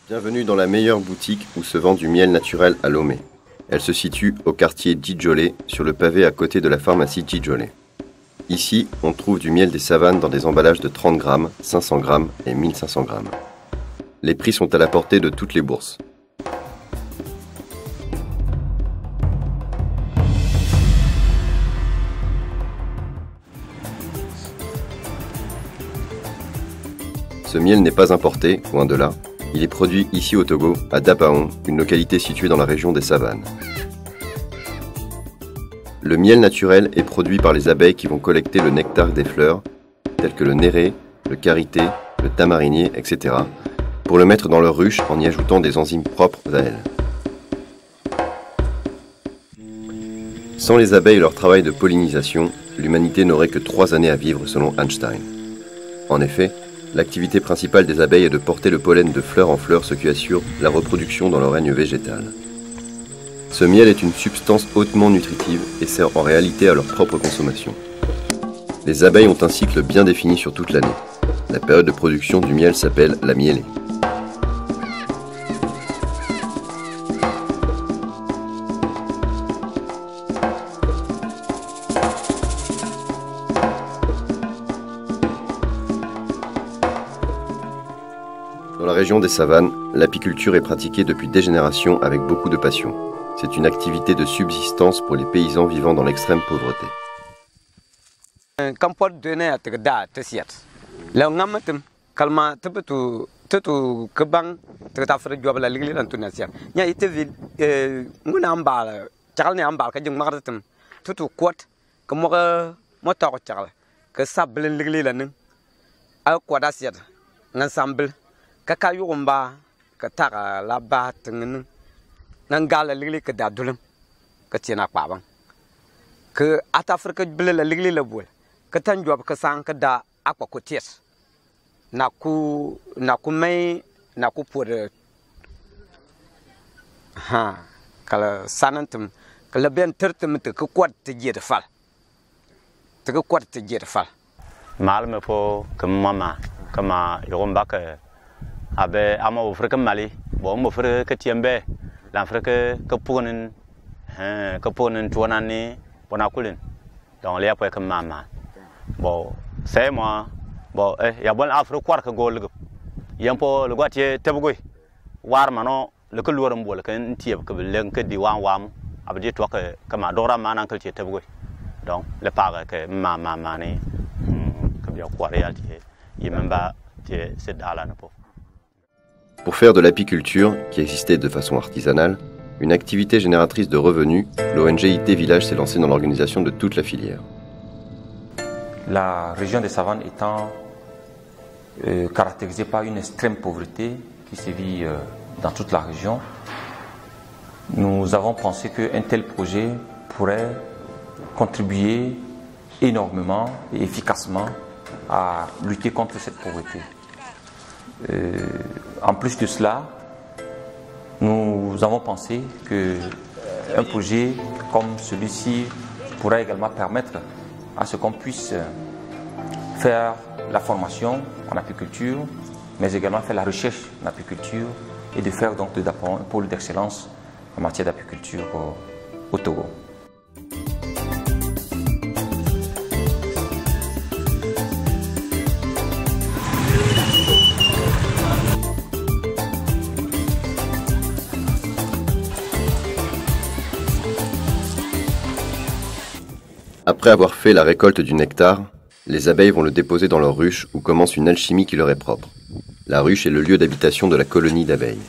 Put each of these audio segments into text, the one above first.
Bienvenue dans la meilleure boutique où se vend du miel naturel à Lomé. Elle se situe au quartier Djidjolé, sur le pavé à côté de la pharmacie Djidjolé. Ici, on trouve du miel des savanes dans des emballages de 30 grammes, 500 grammes et 1500 grammes. Les prix sont à la portée de toutes les bourses. Ce miel n'est pas importé, loin de là. Il est produit ici au Togo, à Dapaon, une localité située dans la région des savanes. Le miel naturel est produit par les abeilles qui vont collecter le nectar des fleurs, telles que le néré, le karité, le tamarinier, etc., pour le mettre dans leur ruche en y ajoutant des enzymes propres à elles. Sans les abeilles et leur travail de pollinisation, l'humanité n'aurait que 3 années à vivre selon Einstein. En effet, l'activité principale des abeilles est de porter le pollen de fleur en fleur, ce qui assure la reproduction dans leur règne végétal. Ce miel est une substance hautement nutritive et sert en réalité à leur propre consommation. Les abeilles ont un cycle bien défini sur toute l'année. La période de production du miel s'appelle la miellée. Dans la région des savanes, l'apiculture est pratiquée depuis des générations avec beaucoup de passion. C'est une activité de subsistance pour les paysans vivant dans l'extrême pauvreté. Kaka yugumba ka taga la ba tengin nan gala ligli ka da dulum ka tina kpabang ke at Afrika bele la ligli la bol ka tan job ka sang ka da akwa ko ties na ku mai na ku por ha kala sanantum kala ben tertum te ka kwat te jede fal te ka kwat te jede fal mal me po kama yugumba ka abe ama Afrika Mali bo mo fere ka tiembe l'Afrique ka ponen tuanani bona kulin donc les après comme mama bon c'est moi bon ya bon Afrique kwar ka gol yampo le gwatier tebgoy war mano le ko loram bol kan tieb ka len ka diwan wam abdi to ka ma dora manan ka tebgoy donc le par que mama mani ka bien kwar réalité yemba c'est dala na po. Pour faire de l'apiculture, qui existait de façon artisanale, une activité génératrice de revenus, l'ONG IT Village s'est lancée dans l'organisation de toute la filière. La région des savanes étant caractérisée par une extrême pauvreté qui sévit dans toute la région, nous avons pensé qu'un tel projet pourrait contribuer énormément et efficacement à lutter contre cette pauvreté. En plus de cela, nous avons pensé qu'un projet comme celui-ci pourrait également permettre à ce qu'on puisse faire la formation en apiculture, mais également faire la recherche en apiculture et de faire donc de Dapaon un pôle d'excellence en matière d'apiculture au Togo. Après avoir fait la récolte du nectar, les abeilles vont le déposer dans leur ruche où commence une alchimie qui leur est propre. La ruche est le lieu d'habitation de la colonie d'abeilles.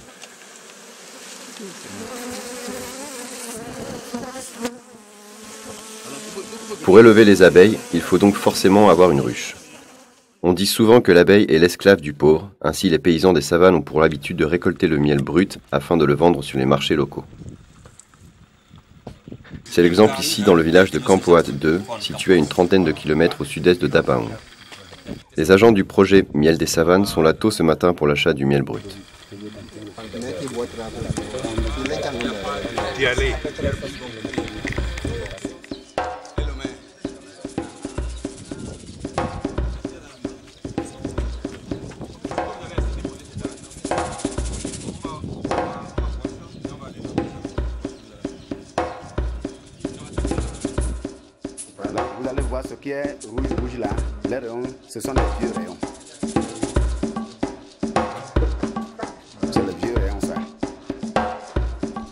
Pour élever les abeilles, il faut donc forcément avoir une ruche. On dit souvent que l'abeille est l'esclave du pauvre, ainsi les paysans des savanes ont pour l'habitude de récolter le miel brut afin de le vendre sur les marchés locaux. C'est l'exemple ici dans le village de Kampoat 2, situé à une trentaine de kilomètres au sud-est de Dapaon. Les agents du projet Miel des Savanes sont là tôt ce matin pour l'achat du miel brut. qui est rouge là, les rayons, ce sont les vieux rayons. C'est les vieux rayons ça.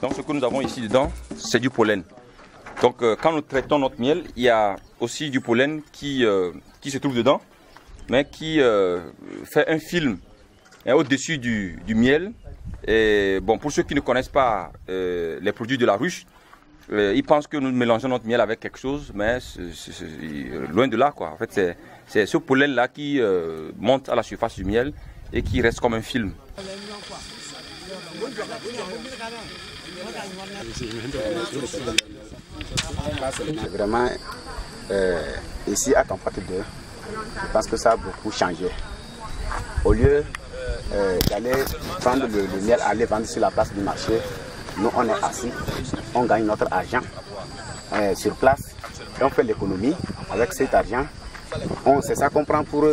Donc ce que nous avons ici dedans, c'est du pollen. Donc quand nous traitons notre miel, il y a aussi du pollen qui se trouve dedans, mais qui fait un film au-dessus du miel. Et bon, pour ceux qui ne connaissent pas les produits de la ruche, ils pensent que nous mélangeons notre miel avec quelque chose, mais c'est loin de là, quoi. En fait, c'est ce pollen-là qui monte à la surface du miel et qui reste comme un film. Vraiment, ici à Kampati 2, je pense que ça a beaucoup changé. Au lieu d'aller prendre le miel, aller vendre sur la place du marché, nous on est assis, on gagne notre argent sur place et on fait l'économie avec cet argent. C'est ça qu'on prend pour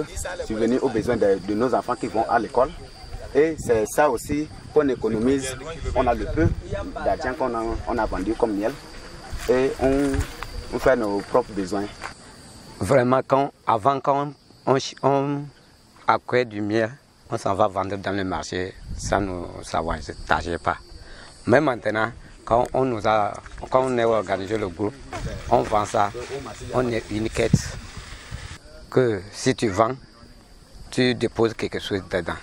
subvenir aux besoins de nos enfants qui vont à l'école. Et c'est ça aussi qu'on économise. On a le peu d'argent qu'on a vendu comme miel et on fait nos propres besoins. Vraiment, avant quand on acquiert du miel, on s'en va vendre dans le marché, ça ne s'avantage pas. Mais maintenant, quand on a organisé le groupe, on vend ça, on est une quête que si tu vends, tu déposes quelque chose dedans.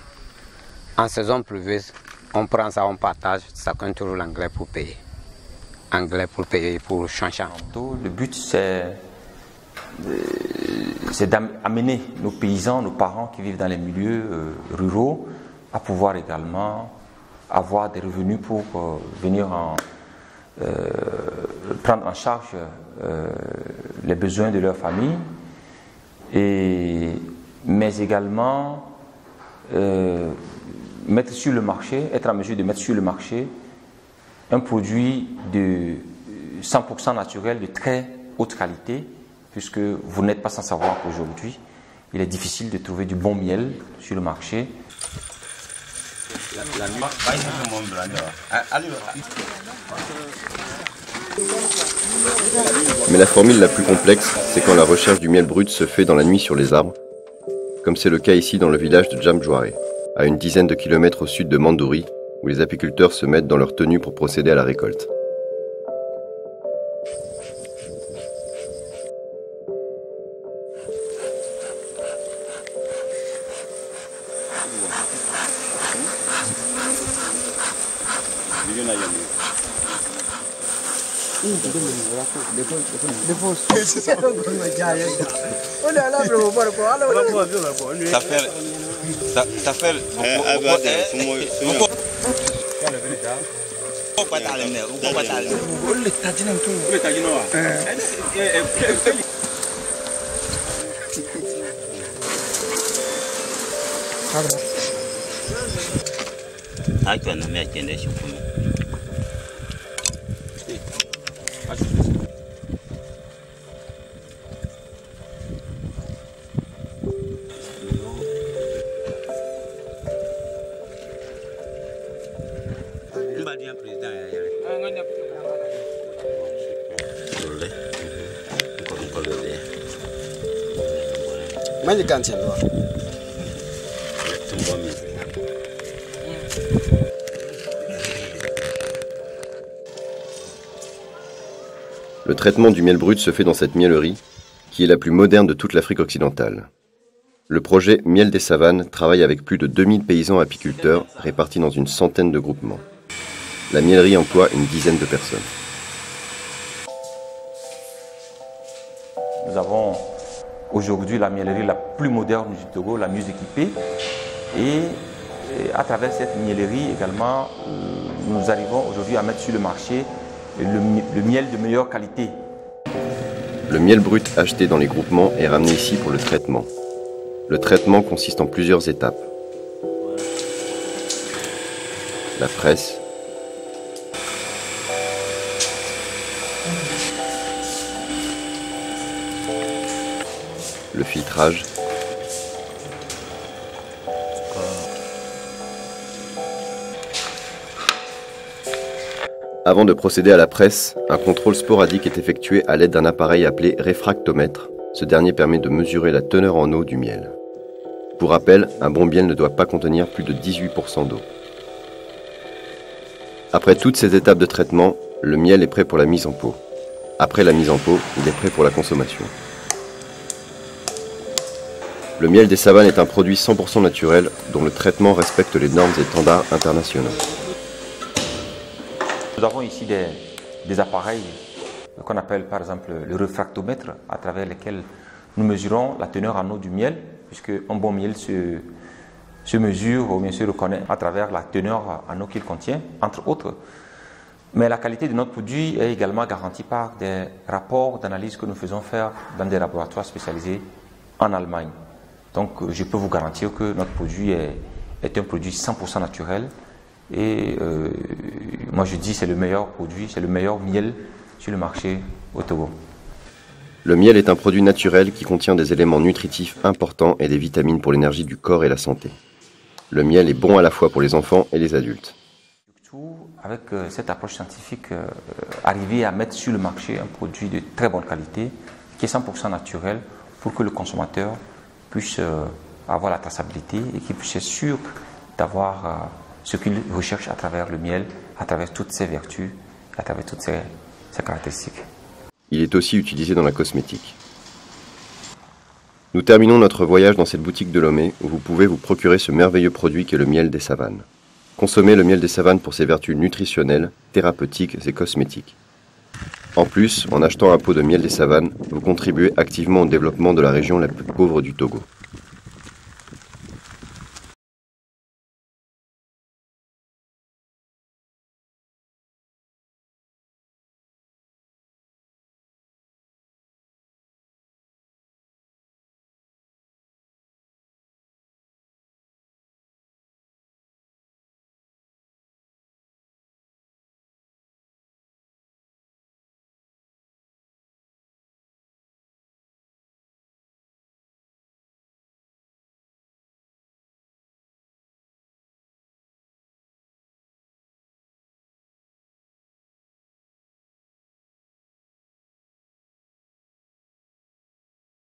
En saison pluvieuse, on prend ça, on partage, chacun trouve l'anglais pour payer. Anglais pour payer, pour changer. Le but, c'est d'amener nos paysans, nos parents qui vivent dans les milieux ruraux à pouvoir également avoir des revenus pour venir prendre en charge les besoins de leur famille, mais également mettre sur le marché, être en mesure de mettre sur le marché un produit de 100% naturel de très haute qualité, puisque vous n'êtes pas sans savoir qu'aujourd'hui, il est difficile de trouver du bon miel sur le marché. Mais la formule la plus complexe, c'est quand la recherche du miel brut se fait dans la nuit sur les arbres, comme c'est le cas ici dans le village de Jamjouare, à une dizaine de kilomètres au sud de Mandouri, où les apiculteurs se mettent dans leur tenue pour procéder à la récolte. Ça fait Le traitement du miel brut se fait dans cette miellerie, qui est la plus moderne de toute l'Afrique occidentale. Le projet Miel des Savanes travaille avec plus de 2000 paysans apiculteurs répartis dans une centaine de groupements. La miellerie emploie une dizaine de personnes. Nous avons aujourd'hui la miellerie la plus moderne du Togo, la mieux équipée. Et à travers cette miellerie également, nous arrivons aujourd'hui à mettre sur le marché le miel de meilleure qualité. Le miel brut acheté dans les groupements est ramené ici pour le traitement. Le traitement consiste en plusieurs étapes. La presse, le filtrage, avant de procéder à la presse, un contrôle sporadique est effectué à l'aide d'un appareil appelé réfractomètre, Ce dernier permet de mesurer la teneur en eau du miel. Pour rappel, un bon miel ne doit pas contenir plus de 18% d'eau. Après toutes ces étapes de traitement, le miel est prêt pour la mise en pot. Après la mise en pot, il est prêt pour la consommation. Le miel des savanes est un produit 100% naturel dont le traitement respecte les normes et standards internationaux. Nous avons ici des appareils qu'on appelle par exemple le réfractomètre, à travers lesquels nous mesurons la teneur en eau du miel, puisque un bon miel se mesure ou bien se reconnaît à travers la teneur en eau qu'il contient, entre autres. Mais la qualité de notre produit est également garantie par des rapports d'analyse que nous faisons faire dans des laboratoires spécialisés en Allemagne. Donc je peux vous garantir que notre produit est un produit 100% naturel et moi je dis c'est le meilleur produit, c'est le meilleur miel sur le marché au Togo. Le miel est un produit naturel qui contient des éléments nutritifs importants et des vitamines pour l'énergie du corps et la santé. Le miel est bon à la fois pour les enfants et les adultes. Surtout avec cette approche scientifique, arriver à mettre sur le marché un produit de très bonne qualité qui est 100% naturel pour que le consommateur puisse avoir la traçabilité et qu'il puisse être sûr d'avoir ce qu'il recherche à travers le miel, à travers toutes ses vertus, à travers toutes ses caractéristiques. Il est aussi utilisé dans la cosmétique. Nous terminons notre voyage dans cette boutique de Lomé où vous pouvez vous procurer ce merveilleux produit qu'est le miel des savanes. Consommez le miel des savanes pour ses vertus nutritionnelles, thérapeutiques et cosmétiques. En plus, en achetant un pot de miel des savanes, vous contribuez activement au développement de la région la plus pauvre du Togo.